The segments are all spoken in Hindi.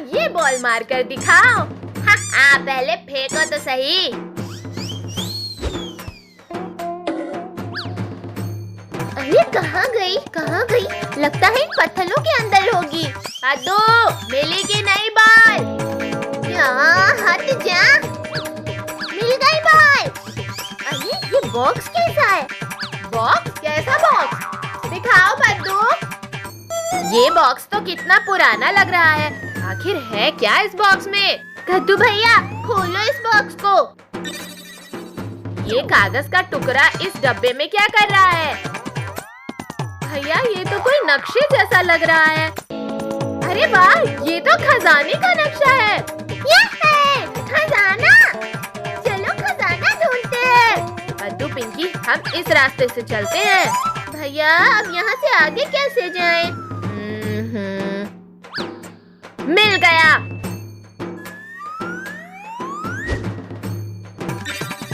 ये बॉल मार कर दिखाओ। हाँ, पहले फेंको तो सही। अरे कहाँ गई? लगता है इन पत्थरों के अंदर होगी। पद्दू, मिली कि नहीं बॉल? हट जा। मिल गई बॉल। अरे ये बॉक्स कैसा है? बॉक्स? कैसा बॉक्स? दिखाओ पद्दू। ये बॉक्स तो कितना पुराना लग रहा है। आखिर है क्या इस बॉक्स में? कद्दू भैया, खोलो इस बॉक्स को। ये कागज का टुकड़ा इस डब्बे में क्या कर रहा है? भैया, ये तो कोई नक्शे जैसा लग रहा है। अरे वाह, ये तो खजाने का नक्शा है। ये है खजाना। चलो खजाना ढूंढते हैं। कद्दू, पिंकी, हम इस रास्ते से चलते हैं। भैया, अब यहाँ से आगे कैसे जाएं? मिल गया।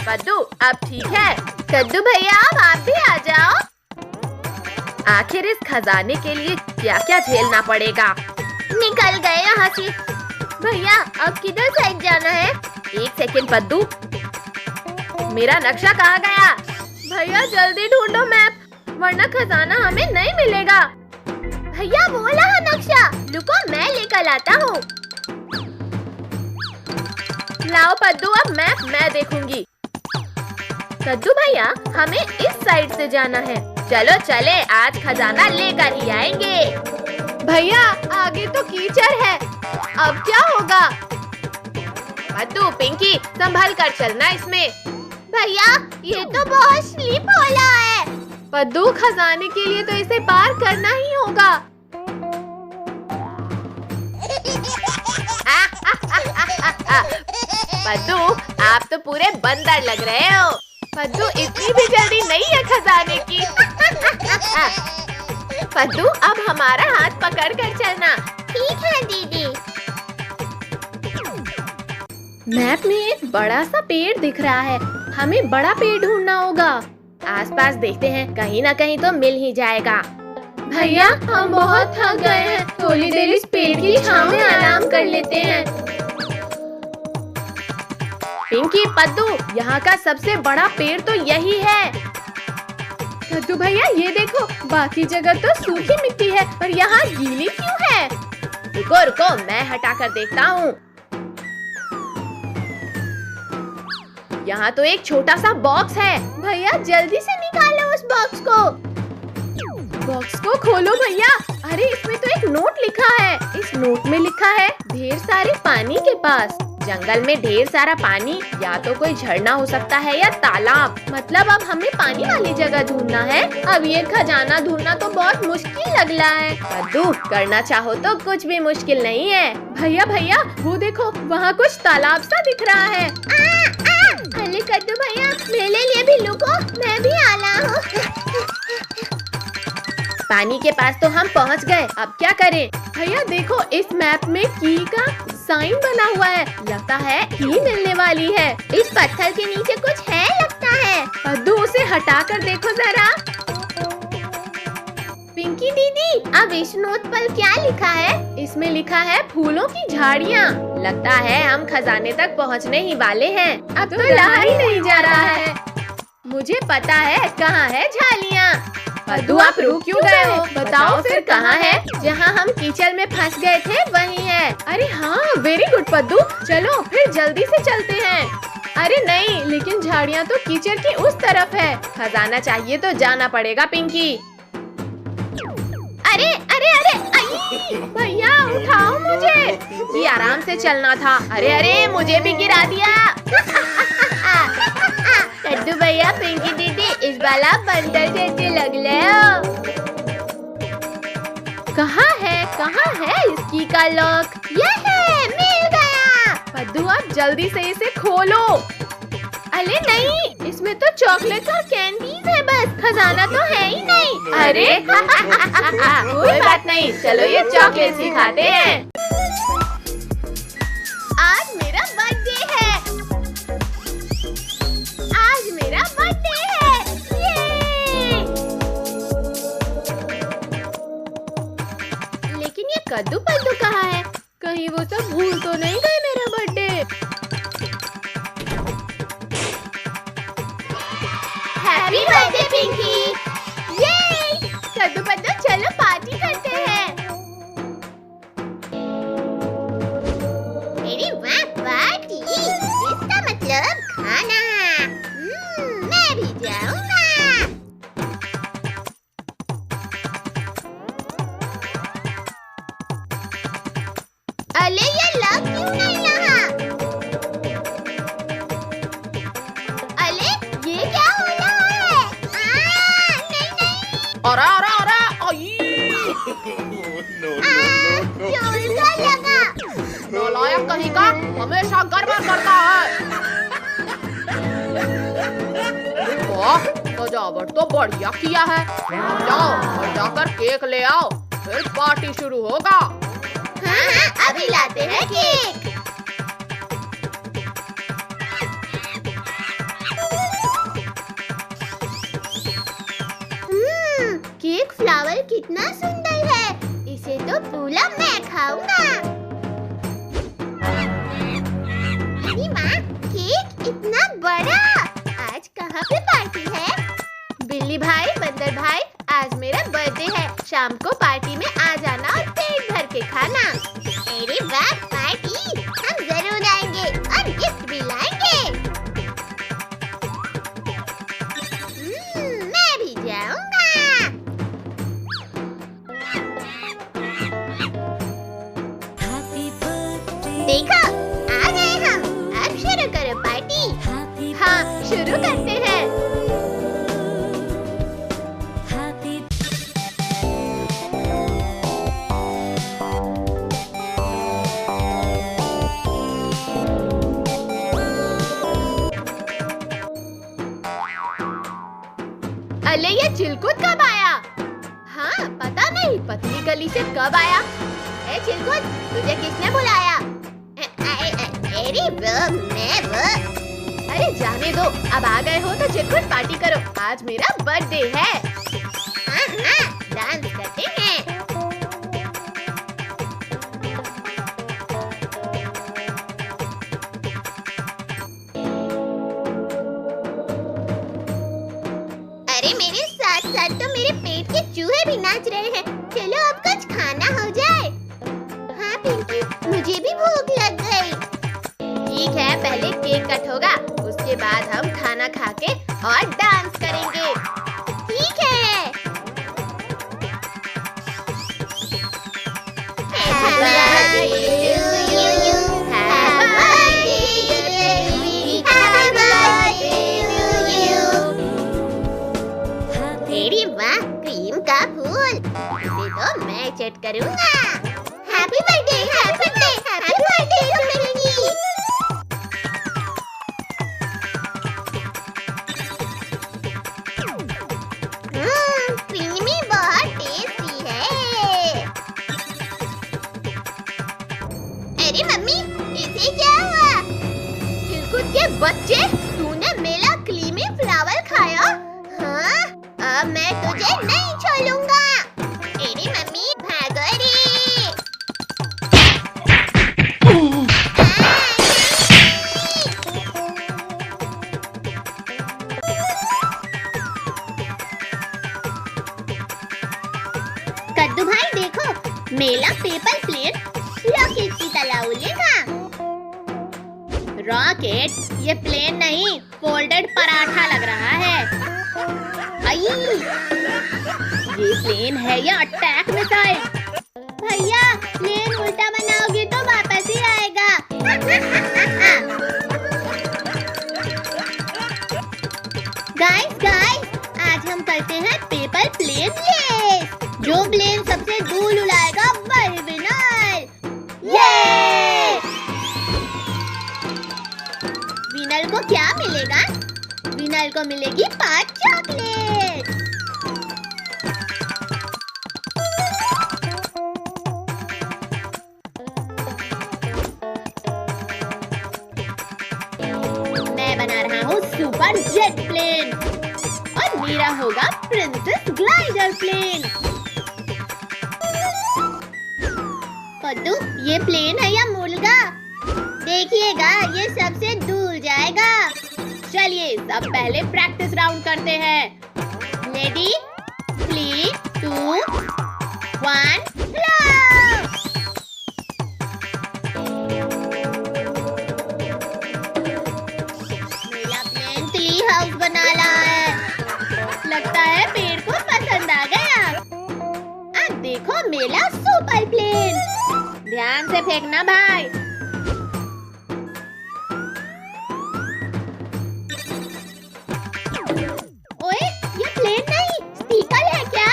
कद्दू, अब ठीक है। कद्दू भैया, अब आप भी आ जाओ। आखिर इस खजाने के लिए क्या क्या झेलना पड़ेगा। निकल गए यहाँ से। भैया, अब किधर साइड जाना है? एक सेकंड पद्दू, मेरा नक्शा कहाँ गया? भैया जल्दी ढूंढो मैप, वरना खजाना हमें नहीं मिलेगा। भैया वो रहा नक्शा। रुको, मैं लेकर आता हूँ। लाओ पद्दू, अब मैप मैं देखूंगी। कद्दू भैया, हमें इस साइड से जाना है। चलो चले, आज खजाना लेकर ही आएंगे। भैया, आगे तो कीचड़ है, अब क्या होगा? कद्दू, पिंकी, संभल कर चलना इसमें। भैया, ये तो बहुत स्लिप हो रहा है। कद्दू, खजाने के लिए तो इसे पार करना ही होगा। कद्दू, आप तो पूरे बंदर लग रहे हो। कद्दू, इतनी भी जल्दी नहीं है खजाने की। कद्दू, अब हमारा हाथ पकड़ कर चलना। ठीक है दीदी। मैप में एक बड़ा सा पेड़ दिख रहा है। हमें बड़ा पेड़ ढूंढना होगा। आसपास देखते हैं, कहीं ना कहीं तो मिल ही जाएगा। भैया, हम बहुत थक गए हैं। थोड़ी देर इस पेड़ की छांव में आराम कर लेते हैं। पिंकी, पद्दू, यहाँ का सबसे बड़ा पेड़ तो यही है। कद्दू भैया, ये देखो, बाकी जगह तो सूखी मिट्टी है और यहाँ गीली क्यों है? रुको रुको, मैं हटा कर देखता हूँ। यहाँ तो एक छोटा सा बॉक्स है। भैया जल्दी से निकालो उस बॉक्स को। बॉक्स को खोलो भैया। अरे इसमें तो एक नोट लिखा है। इस नोट में लिखा है, ढेर सारे पानी के पास। जंगल में ढेर सारा पानी, या तो कोई झरना हो सकता है या तालाब। मतलब अब हमें पानी वाली जगह ढूंढना है। अब ये खजाना ढूंढना तो बहुत मुश्किल लग रहा है। कद्दू, करना चाहो तो कुछ भी मुश्किल नहीं है। भैया भैया, वो देखो, वहाँ कुछ तालाब सा दिख रहा है। अरे कद्दू भैया, मेरे लिए भी रुको, मैं भी आ रहा हूँ। पानी के पास तो हम पहुँच गए, अब क्या करें? भैया देखो, इस मैप में की का साइन बना हुआ है। लगता है की मिलने वाली है। इस पत्थर के नीचे कुछ है लगता है। कद्दू, उसे हटा कर देखो जरा। पिंकी दीदी, अब इस नोट पर क्या लिखा है? इसमें लिखा है फूलों की झाड़ियाँ। लगता है हम खजाने तक पहुँचने ही वाले हैं। अब तो रहा ही नहीं जा रहा है। मुझे पता है कहाँ है झाड़ियाँ। कद्दू, आप रुक क्यों गए हो? बताओ फिर कहाँ है? जहाँ हम कीचड़ में फंस गए थे वही है। अरे हाँ, वेरी गुड पद्दू, चलो फिर जल्दी से चलते हैं। अरे नहीं, लेकिन झाड़ियाँ तो कीचड़ की उस तरफ है। खजाना चाहिए तो जाना पड़ेगा पिंकी। अरे अरे अरे, भैया उठाओ मुझे। जी आराम से चलना था। अरे अरे, मुझे भी गिरा दिया। कद्दू भैया, पिंकी दीदी, इस बार आप बंदर जैसे लग रहे हो। कहाँ है इसकी का लॉक? ये है, मिल गया। कद्दू, आप जल्दी से इसे खोलो। अरे नहीं, इसमें तो चॉकलेट और कैंडीज है बस, खजाना तो है ही नहीं। अरे कोई बात नहीं, चलो ये चॉकलेट ही खाते हैं। आज मेरा बर्थडे है। आज मेरा बर्थडे है। ये लेकिन ये कद्दू पद्दू कहाँ है? कहीं वो सब भूल तो नहीं गए मेरा बर्थडे। Happy birthday Pinky. ये कद्दू पद्दू चलो पार्टी करते हैं। मेरी वाह पार्टी, इसका मतलब खाना। मैं भी जाऊंगा। अले ये लग क्यों नहीं रहा? अले ये क्या हो रहा है? नहीं नहीं। अरे अरे अरे जोर का लगा। नालायक कहीं का हमेशा गड़बड़ करता है। वाह, सजावट तो बढ़िया किया है। जाओ और जाकर केक ले आओ, फिर पार्टी शुरू होगा। हाँ, अभी लाते हैं केक। केक फ्लावर कितना सुंदर है। इसे तो पूरा मैं खाऊंगा। अरे माँ, केक इतना बड़ा। आज कहाँ पे पार्टी है? बिल्ली भाई, बंदर भाई, आज मेरा बर्थडे है। शाम को पार्टी में आ जाना और पेट भर के खाना। अरे वाह पार्टी, हम जरूर आएंगे और गिफ्ट भी लाएंगे। मैं भी जाऊंगा। देखो आ गए हम। अब शुरू करो पार्टी। हाँ, शुरू करते हैं। अले ये चिलकुट कब आया? हाँ, पता नहीं पतली गली से कब आया। ए चिलकुट, तुझे किसने बुलाया? अरे जाने दो, अब आ गए हो तो चिलकुट पार्टी करो। आज मेरा बर्थडे है। हाँ, डांस करते हैं। अरे मेरे साथ साथ तो मेरे पेट के चूहे भी नाच रहे हैं। चलो अब कुछ खाना हो जाए। हाँ पिंकी, मुझे भी भूख लग गई। ठीक है, पहले केक कट होगा, उसके बाद हम खाना खा के और डांस करेंगे। ठीक है। तेरी वाह, क्रीम का फूल। इसे तो मैं चट करूंगा। Happy birthday, happy birthday, happy birthday Pinky. Creamy बहुत टेस्टी है। अरे मम्मी, इसे क्या हुआ? चिलकुट के बच्चे, तूने मेरा क्रीमी फ्लावर खाया? हाँ, अब मैं तुझे नहीं छोड़ूंगा। अरे मम्मी, भागो रे। कद्दू भाई देखो, मेरा पेपर प्लेट रॉकेट की तरह उड़ेगा। रॉकेट? ये प्लेन नहीं, फोल्डेड पराठा लग रहा है। आई, ये प्लेन है या अटैक मिसाइल? भैया प्लेन उल्टा बनाओगे तो वापस ही आएगा। गाइस, आज हम करते हैं पेपर प्लेन रेस। जो प्लेन सबसे दूर उड़ाएगा वही विनर। ये विनर को क्या मिलेगा? विनर को मिलेगी 5 चॉकलेट। मैं बना रहा हूँ सुपर जेट प्लेन और मेरा होगा प्रिंसेस ग्लाइडर प्लेन। मोटू, ये प्लेन है या मुर्गा? देखिएगा ये सबसे दूर जाएगा। चलिए सब पहले प्रैक्टिस राउंड करते हैं। Ready 3 2 1 flow. मेरा प्लेन ट्री हाउस बना रहा है। लगता है पेड़ को पसंद आ गया। अब देखो मेरा सुपर प्लेन। ध्यान से फेंकना भाई। ओए, ये प्लेन नहीं, स्टिकर है क्या?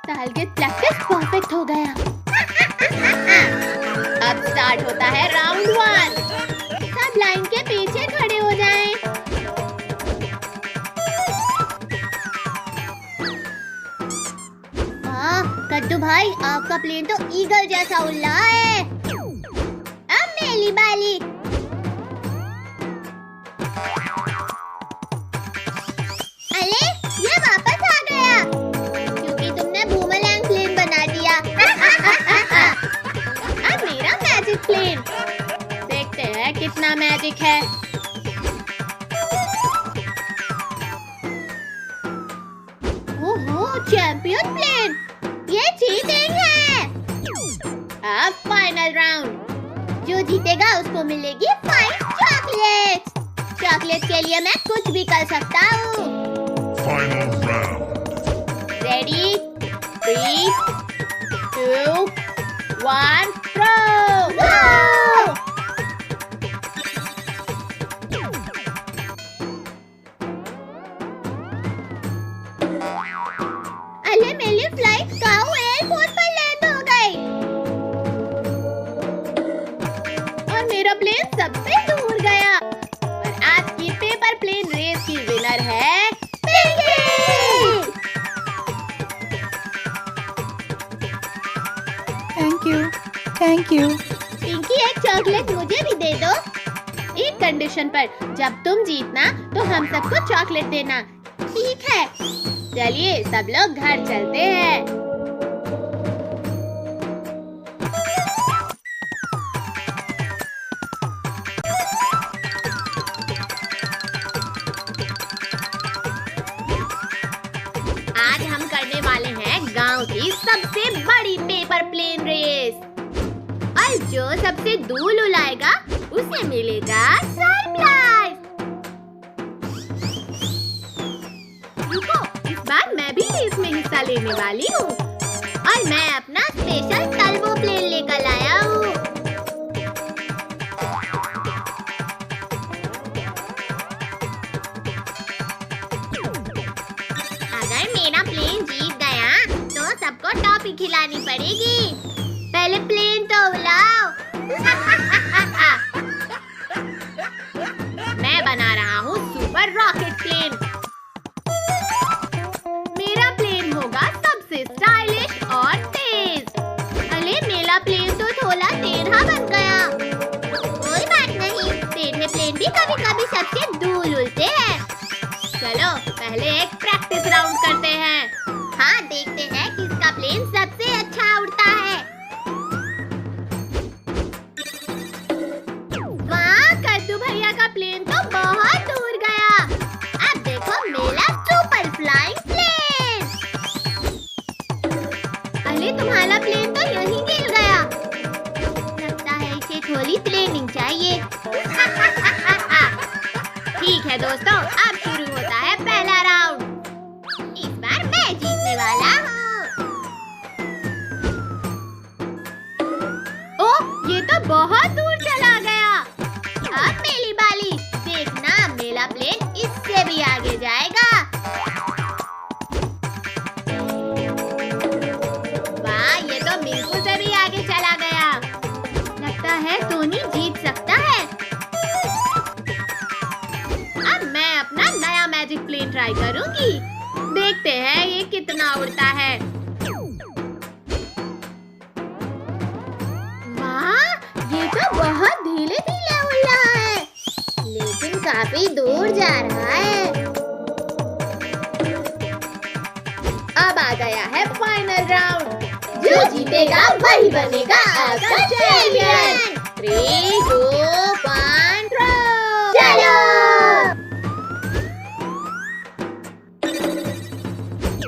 टारगेट प्रैक्टिस परफेक्ट हो गया। अब स्टार्ट होता है राउंड 1। सब लाइन के पीछे खड़े हो जाएं। कद्दू भाई, आपका प्लेन तो ईगल जैसा उड़ रहा है। अब मेरी बारी। अरे, ये वापस आ गया क्योंकि तुमने बूमरैंग प्लेन बना दिया। अब मेरा मैजिक प्लेन। देखते हैं कितना मैजिक है। ओहो, चैंपियन प्लेन। ये चीटिंग है। अब फाइनल राउंड। जो जीतेगा उसको मिलेगी 5 चॉकलेट। चॉकलेट के लिए मैं कुछ भी कर सकता हूँ। Final round. Ready 3 2 1 throw. अरे, मेरी फ्लाइट काऊ एयरपोर्ट पर लैंड हो गई। और मेरा प्लेन सबसे दूर गया। और आज की पेपर प्लेन रेस की विनर है पिंकी। Thank you. पिंकी, एक चॉकलेट मुझे भी दे दो। एक कंडीशन पर, जब तुम जीतना तो हम सबको चॉकलेट देना। ठीक है। चलिए सब लोग घर चलते हैं। आज हम करने वाले हैं गांव की सबसे बड़ी पेपर प्लेन रेस। और जो सबसे दूर उड़ाएगा उसे मिलेगा सरप्राइज। रुको, इस बार मैं भी रेस में हिस्सा लेने वाली हूँ। और मैं अपना स्पेशल टर्बो प्लेन लेकर आया हूँ। अगर मेरा प्लेन जीत गया तो सबको टॉफी खिलानी पड़ेगी। पहले प्लेन तो उड़ाओ। मैं बना रहा हूँ सुपर रॉकेट प्लेन। मेरा प्लेन होगा सबसे स्टाइलिश और तेज। अरे, मेरा प्लेन तो थोड़ा टेढ़ा बन गया। कोई बात नहीं, टेढ़े प्लेन भी कभी कभी सबसे दूर उड़ते हैं। चलो पहले एक प्रैक्टिस राउंड करते हैं। हाँ, देखते हैं किसका प्लेन सबसे अच्छा उड़ता है। वाह, कद्दू भैया का प्लेन तो बहुत दूर गया। अब देखो मेरा सुपर फ्लाइंग प्लेन। अरे, तुम्हारा प्लेन तो यहीं गिर गया। लगता है इसे थोड़ी प्लेनिंग चाहिए। ठीक है दोस्तों, अब शुरू होता है पहला राउंड। इस बार मैं जीतने वाला हूँ। ओह, ये तो बहुत दूर चला गया। अब मेरी बारी। देखना, मेरा प्लेन इससे भी आगे जाएगा। वाह, ये तो बिल्कुल से भी आगे चला गया। लगता है टोनी जीत सकता है। अब मैं अपना नया मैजिक प्लेन ट्राई करूंगी। देखते हैं ये कितना उड़ता है। वाह, ये तो बहुत धीरे धीरे उड़ रहा है, लेकिन काफी दूर जा रहा है। अब आ गया है फाइनल राउंड। जो जीतेगा वही बनेगा आपका चैंपियन। 3, 2, 1 थ्रो। चलो।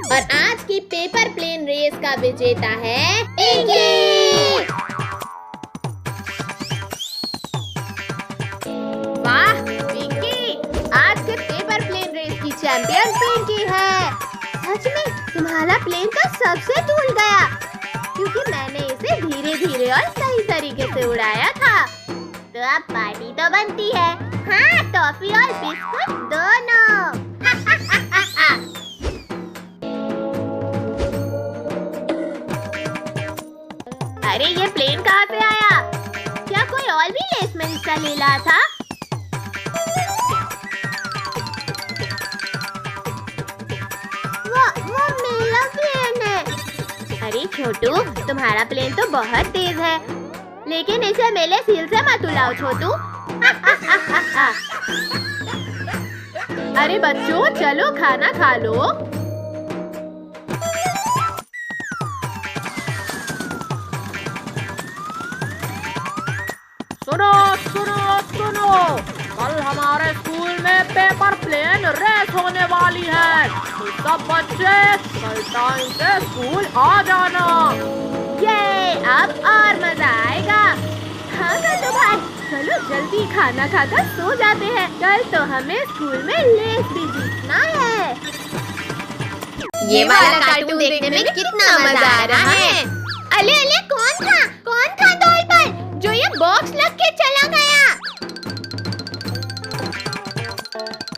और आज की पेपर प्लेन रेस का विजेता है पिंकी। वाह पिंकी, आज के पेपर प्लेन रेस की चैंपियन पिंकी है। सच में तुम्हारा प्लेन तो सबसे दूर गया, क्योंकि मैंने इसे धीरे धीरे और सही तरीके से उड़ाया था। तो अब पार्टी तो बनती है। हाँ, टॉफी और बिस्कुट दोनों। अरे ये प्लेन कहाँ से आया? क्या कोई और भी रेस में हिस्सा ले रहा था? वो मेरा प्लेन है। अरे छोटू, तुम्हारा प्लेन तो बहुत तेज है, लेकिन इसे मेले सील से मत उड़ाओ छोटू। अरे बच्चों, चलो खाना खा लो। सुनो सुनो सुनो, कल हमारे स्कूल में पेपर प्लेन रेस होने वाली है। तो सब बच्चे कल टाइम से स्कूल आ जाना। ये अब और मजा आएगा। हाँ तो भाई, चलो जल्दी खाना खाकर सो जाते हैं। कल तो हमें स्कूल में रेस भी जीतना है। ये वाला कार्टून देखने में कितना मजा आ रहा है। अले अले, कौन था डोल पर जो ये बॉक्स लग के चला गया?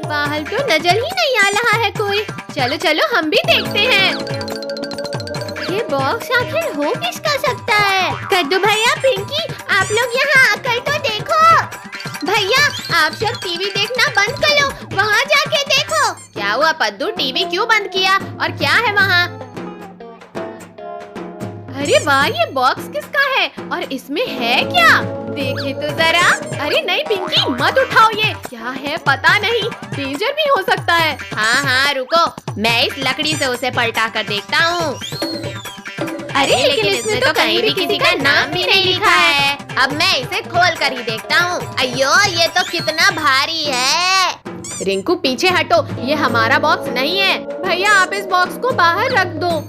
बाहर तो नजर ही नहीं आ रहा है कोई। चलो चलो हम भी देखते हैं। ये बॉक्स आखिर हो किसका सकता है? कद्दू भैया, पिंकी, आप लोग यहाँ आकर तो देखो। भैया, आप सब टीवी देखना बंद कर लो, वहाँ जाके देखो। क्या हुआ पद्दू, टीवी क्यों बंद किया और क्या है वहाँ? अरे वाह, ये बॉक्स किसका है और इसमें है क्या? देखे तो जरा। अरे नहीं पिंकी, मत उठाओ, ये क्या है पता नहीं, डेंजर भी हो सकता है। हाँ हाँ रुको, मैं इस लकड़ी से उसे पलटा कर देखता हूँ। अरे लेकिन इसमें तो कहीं भी किसी का नाम भी नहीं लिखा है। अब मैं इसे खोल कर ही देखता हूँ। अयो, ये तो कितना भारी है। रिंकू पीछे हटो, ये हमारा बॉक्स नहीं है। भैया आप इस बॉक्स को बाहर रख दो।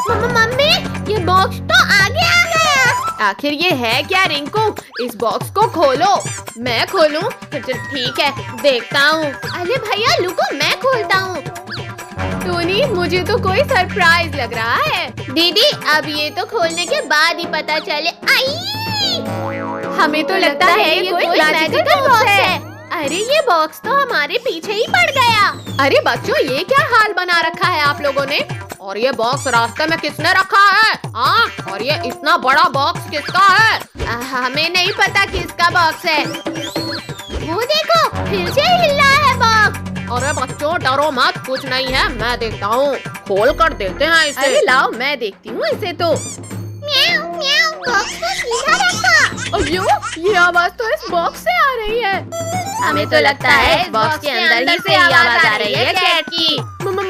मम्मी, ये बॉक्स तो आगे आ गया। आखिर ये है क्या रिंकू? इस बॉक्स को खोलो। मैं खोलूं? ठीक है, देखता हूँ। अरे भैया रुको, मैं खोलता हूँ। टोनी, मुझे तो कोई सरप्राइज लग रहा है। दीदी, अब ये तो खोलने के बाद ही पता चले। हमें तो लगता है ये कोई मैजिकल बॉक्स है। अरे ये बॉक्स तो हमारे पीछे ही पड़ गया। अरे बच्चों, ये क्या हाल बना रखा है आप लोगों ने? और ये बॉक्स रास्ते में किसने रखा है? हाँ, और ये इतना बड़ा बॉक्स किसका है? हमें नहीं पता किसका बॉक्स है। वो देखो, फिर से हिल रहा है बॉक्स। अरे बच्चों डरो मत, कुछ नहीं है, मैं देखता हूँ। खोल कर देखते हैं इसे। अरे लाओ, मैं देखती हूँ इसे तो। म्याऊ म्याऊ, बॉक्स को सीधा रखा। अयो, ये आवाज तो इस बॉक्स से आ रही है। हमें तो लगता है इस बॉक्स के अंदर ही से आवाज आ रही है कैट की।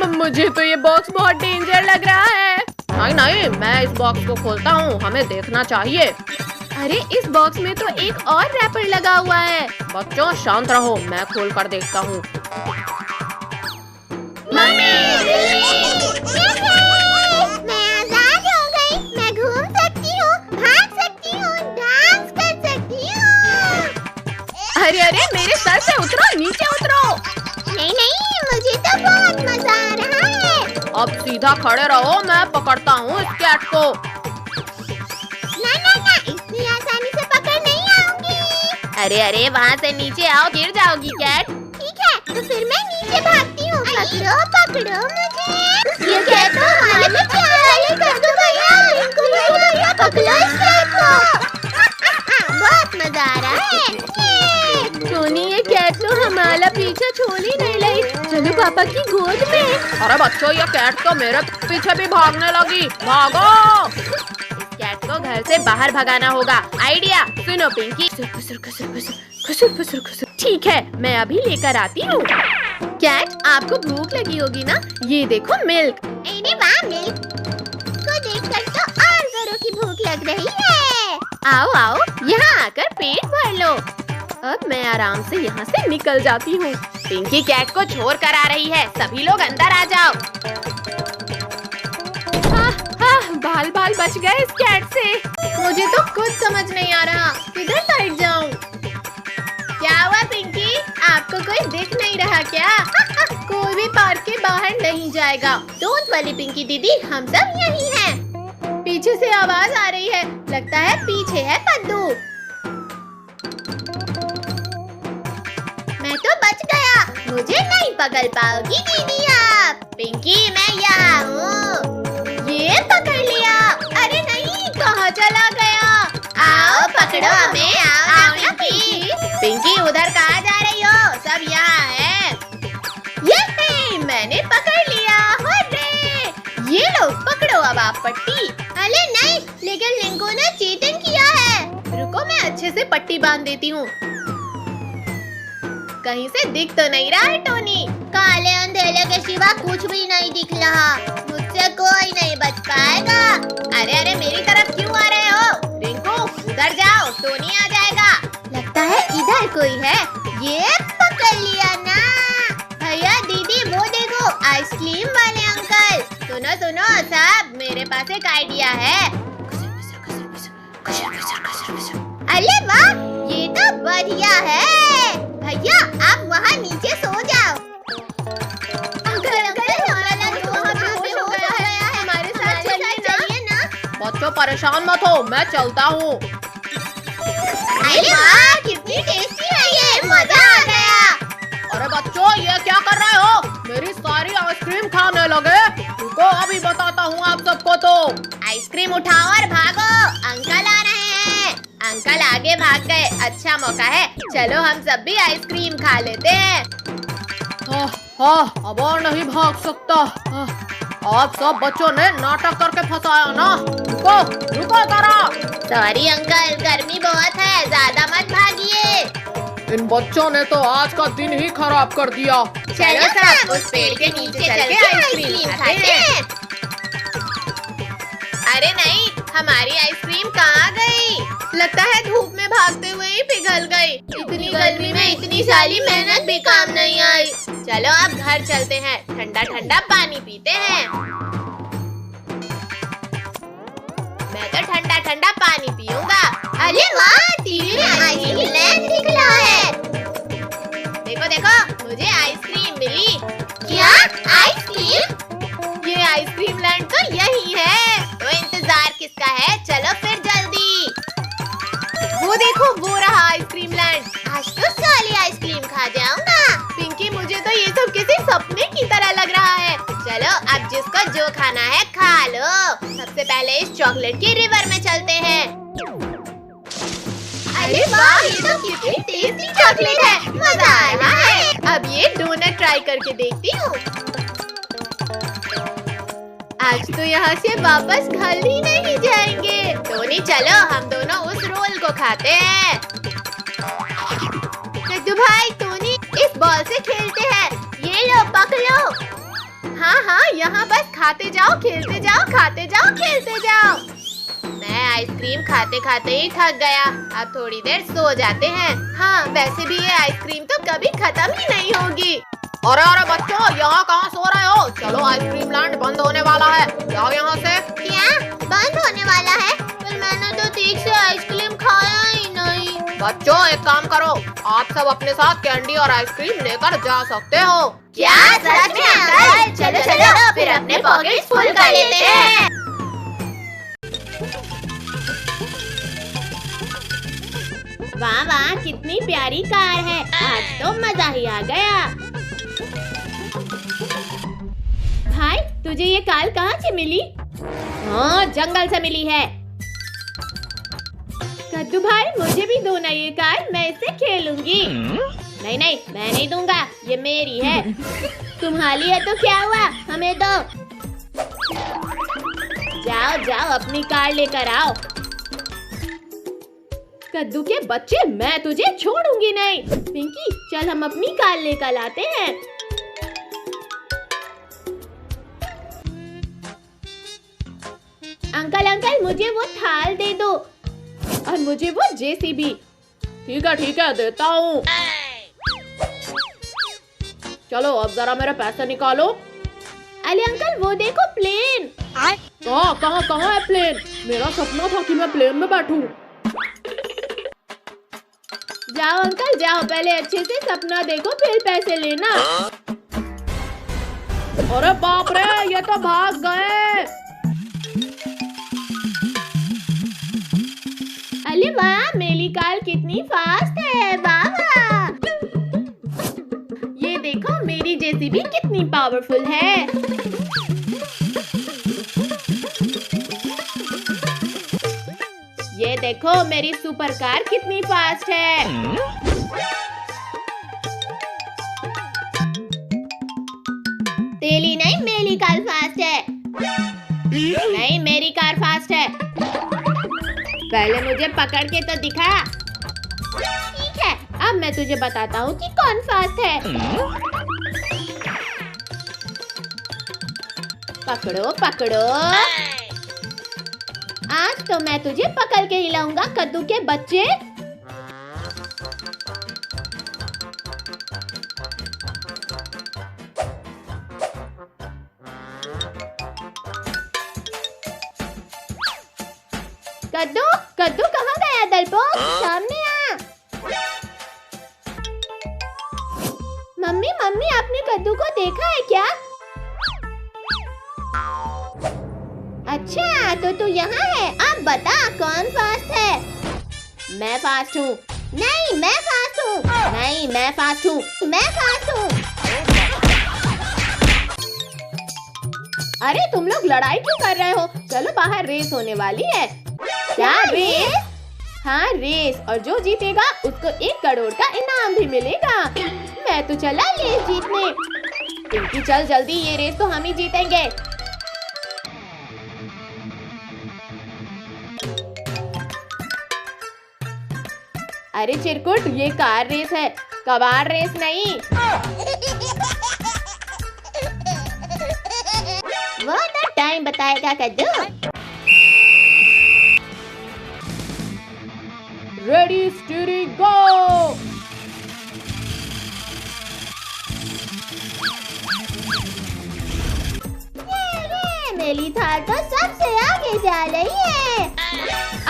मुझे तो ये बॉक्स बहुत डेंजर लग रहा है। नहीं नहीं, मैं इस बॉक्स को खोलता हूँ, हमें देखना चाहिए। अरे इस बॉक्स में तो एक और रैपर लगा हुआ है। बच्चों शांत रहो, मैं खोल कर देखता हूँ। मम्मी, मैं आजाद हो गई। मैं घूम सकती हूँ, भाग सकती हूँ, डांस कर सकती हूँ। अरे अरे, मेरे सर से उतरो, नीचे उतरो। नहीं नहीं, मुझे तो बहुत मजा आ रहा है। अब सीधा खड़े रहो, मैं पकड़ता हूँ इस कैट को। ना, इतनी आसानी से पकड़ नहीं आऊंगी। अरे अरे, वहाँ से नीचे आओ, गिर जाओगी कैट। ठीक है, तो फिर मैं नीचे भागती हूँ। पकड़ो मुझे। ये कैट तो हमारे पीछे आ रही है। कद्दू भैया, पकड़ो इस कैट को। बहुत मजा आ रहा है। टोनी, ये कैट तो हमारा पीछे छोड़ ही नहीं रही। चलो पापा की गोद में। अरे बच्चों, ये कैट तो मेरे पीछे भी भागने लगी। भागो! इस कैट को घर से बाहर भगाना होगा। आइडिया सुनो पिंकी। ठीक है, मैं अभी लेकर आती हूँ। कैट, आपको भूख लगी होगी ना? ये देखो मिल्क। अरे वाह, मिल्क को देखकर तो और जोरों की भूख लग रही है। आओ आओ, यहाँ आकर पेट भर लो। अब मैं आराम से यहाँ से निकल जाती हूँ। पिंकी कैट को छोड़ कर आ रही है, सभी लोग अंदर आ जाओ। बाल बाल बच गए इस कैट से। मुझे तो कुछ समझ नहीं आ रहा, किधर साइड जाऊँ? क्या हुआ पिंकी, आपको कोई दिख नहीं रहा क्या? कोई भी पार्क के बाहर नहीं जाएगा। डोंट वरी पिंकी दीदी, हम सब यही हैं। पीछे से आवाज आ रही है, लगता है पीछे है पद्दू। मैं तो बच गया, मुझे नहीं पकड़ पाओगी दीदी आप। पिंकी, मैं यहाँ हूँ। ये पकड़ लिया। अरे नहीं, कहाँ चला गया? आओ पकड़ो हमें, आओ ना पिंकी। पिंकी, उधर कहाँ जा रही हो? सब यहाँ है। ये मैंने पकड़ लिया। हुर्रे! ये लो, पकड़ो अब आप पट्टी। अरे नहीं, लेकिन लिंको ने चीटिंग किया है। रुको, मैं अच्छे से पट्टी बांध देती हूँ। कहीं से दिख तो नहीं रहा है टोनी? काले अंधेरे के सिवा कुछ भी नहीं दिख रहा। मुझसे कोई नहीं बच पाएगा। अरे अरे, मेरी तरफ क्यों आ रहे हो? रिंकू, उधर जाओ, टोनी आ जाएगा। लगता है इधर कोई है। ये पकड़ लिया ना। भैया दीदी, वो देखो, आइसक्रीम वाले अंकल। सुनो सुनो साहब, मेरे पास एक आइडिया है। अरे वाह, ये तो बढ़िया है। भैया, आप वहाँ नीचे सो जाओ। हमारे साथ चलिए ना। बच्चों परेशान मत हो, मैं चलता हूँ। अरे वाह, कितनी टेस्टी है ये, मजा आ गया। अरे बच्चों, ये क्या कर रहे हो? मेरी सारी आइसक्रीम खाने लगे। रुको, अभी बताता हूँ आप सबको। तो आइसक्रीम उठाओ और भागो, अंकल आ रहे हैं। अंकल आगे भाग गए, अच्छा मौका है। चलो हम सब भी आइसक्रीम खा लेते हैं। अब और नहीं भाग सकता। आप सब बच्चों ने नाटक करके फंसाया ना। रुको रुको जरा। सॉरी अंकल, गर्मी बहुत है, ज्यादा मत भागिए। इन बच्चों ने तो आज का दिन ही खराब कर दिया। चलो सब उस पेड़ के नीचे चल के आइसक्रीम खाते हैं। अरे नहीं, हमारी आइसक्रीम कहाँ गई? लगता है धूप में भागते हुए ही पिघल गई। इतनी गर्मी में इतनी सारी मेहनत भी काम नहीं आई। चलो अब घर चलते हैं, ठंडा ठंडा पानी पीते हैं। मैं तो ठंडा ठंडा पानी पीऊंगा। अरे वाह, टीवी में आइसक्रीम लैंड दिख रहा है। देखो देखो, मुझे आइसक्रीम मिली। क्या आइसक्रीम? ये आइसक्रीम लैंड तो यही है। तो इंतजार किसका है? चलो फिर जल्दी। वो देखो, वो रहा आइसक्रीम लैंड। आज तो सारी आइसक्रीम खा जाऊंगा। पिंकी, मुझे तो ये सब किसी सपने की तरह लग रहा है। चलो अब जिसको जो खाना है खा लो। सबसे पहले इस चॉकलेट की रिवर में चलते हैं। अरे वाह, ये तो कितनी टेस्टी चॉकलेट है, मजा आ रहा है। अब ये डोनट ट्राई करके देखती हूँ। आज तो यहाँ से वापस घर ही नहीं जाएंगे। टोनी चलो, हम दोनों उस रोल को खाते हैं। कद्दू भाई, टोनी, इस बॉल से खेलते हैं। ये लो, पकड़ो। हाँ हाँ, यहाँ बस खाते जाओ, खेलते जाओ, खाते जाओ, खेलते जाओ। मैं आइसक्रीम खाते खाते ही थक गया। अब थोड़ी देर सो जाते हैं। हाँ, वैसे भी ये आइसक्रीम तो कभी खत्म ही नहीं होगी। अरे अरे बच्चों, यहाँ कहाँ सो रहे हो? चलो, आइसक्रीम लैंड बंद होने वाला है, जाओ यहाँ से। क्या बंद होने वाला है? पर मैंने तो ठीक से आइसक्रीम खाया ही नहीं। बच्चों, एक काम करो, आप सब अपने साथ कैंडी और आइसक्रीम लेकर जा सकते हो। क्या सच में अंकल? चलो चलो, फिर अपने पॉकेट फुल कर लेते हैं। वाह वाह, कितनी प्यारी कार है। आज तो मजा ही आ गया। भाई, तुझे ये कार कहाँ से मिली? हाँ, जंगल से मिली है। कद्दू भाई, मुझे भी दो ना ये कार, मैं इससे खेलूंगी। नहीं नहीं, मैं नहीं दूंगा, ये मेरी है। तुम्हारी है तो क्या हुआ, हमें दो। जाओ जाओ, अपनी कार लेकर आओ। कद्दू के बच्चे, मैं तुझे छोड़ूंगी नहीं। पिंकी, चल हम अपनी कार लेकर आते हैं। अंकल अंकल मुझे वो थाल दे दो और मुझे वो जेसीबी। ठीक है देता हूँ। चलो अब जरा मेरे पैसे निकालो। अरे अंकल वो देखो प्लेन। कहाँ है प्लेन? मेरा सपना था कि मैं प्लेन में बैठूं। जाओ अंकल जाओ, पहले अच्छे से सपना देखो फिर पैसे लेना। अरे बाप रे, ये तो भाग गए। अरे वाह, मेरी कार कितनी फास्ट है। वाह वाह, ये देखो मेरी जेसीबी कितनी पावरफुल है। ये देखो मेरी सुपर कार कितनी फास्ट है। तेरी नहीं, मेरी कार फास्ट है। नहीं, मेरी कार फास्ट है। पहले मुझे पकड़ के तो दिखा। ठीक है, अब मैं तुझे बताता हूँ कि कौन फास्ट है। पकड़ो पकड़ो। आज तो मैं तुझे पकड़ के हिलाऊंगा कद्दू के बच्चे। कद्दू कद्दू कहाँ गया डरपोक? सामने आ। मम्मी मम्मी, आपने कद्दू को देखा है क्या? अच्छा तो तू यहाँ है। अब बता कौन फास्ट है? मैं फास्ट हूँ। नहीं मैं फास्ट हूँ। नहीं मैं फास्ट हूँ। मैं फास्ट हूँ। अरे तुम लोग लड़ाई क्यों कर रहे हो? चलो बाहर रेस होने वाली है। क्या रेस? हाँ रेस, और जो जीतेगा उसको 1 करोड़ का इनाम भी मिलेगा। मैं तो चला रेस जीतने। पिंकी चल जल्दी, ये रेस तो हम ही जीतेंगे। अरे चिरकुट, ये कार रेस है, कबाड़ रेस नहीं। वो तो टाइम बताएगा कद्दू। रेडी स्टीयरिंग गो। मेरी थार तो सबसे आगे जा रही है।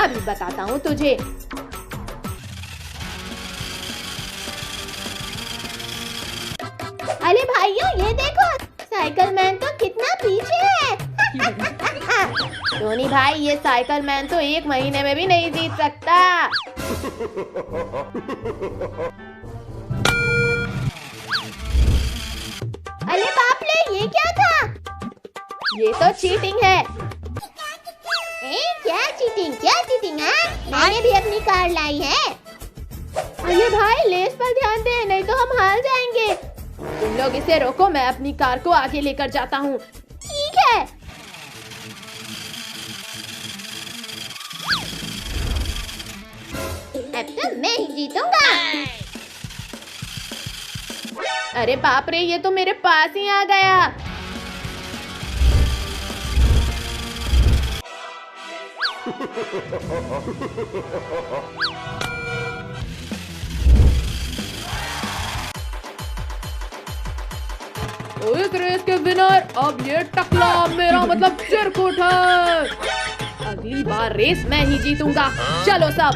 अभी बताता हूँ तुझे। अरे भाइयों ये देखो, साइकिल मैन तो कितना पीछे है। टोनी भाई, ये साइकिल मैन तो 1 महीने में भी नहीं जीत सकता। अरे बाप रे, ये क्या था? ये तो चीटिंग है। क्या चीटिंग है? मैंने भी अपनी कार लाई है। अरे भाई लेस पर ध्यान दे, नहीं तो हम हार जाएंगे। तुम लोग इसे रोको, मैं अपनी कार को आगे लेकर जाता हूँ। ठीक है। अब तो मैं ही जीतूंगा। अरे बाप रे, ये तो मेरे पास ही आ गया। इस रेस के विनर अब ये टकला, मेरा मतलब चिरकुट है। अगली बार रेस मैं ही जीतूंगा। चलो सब।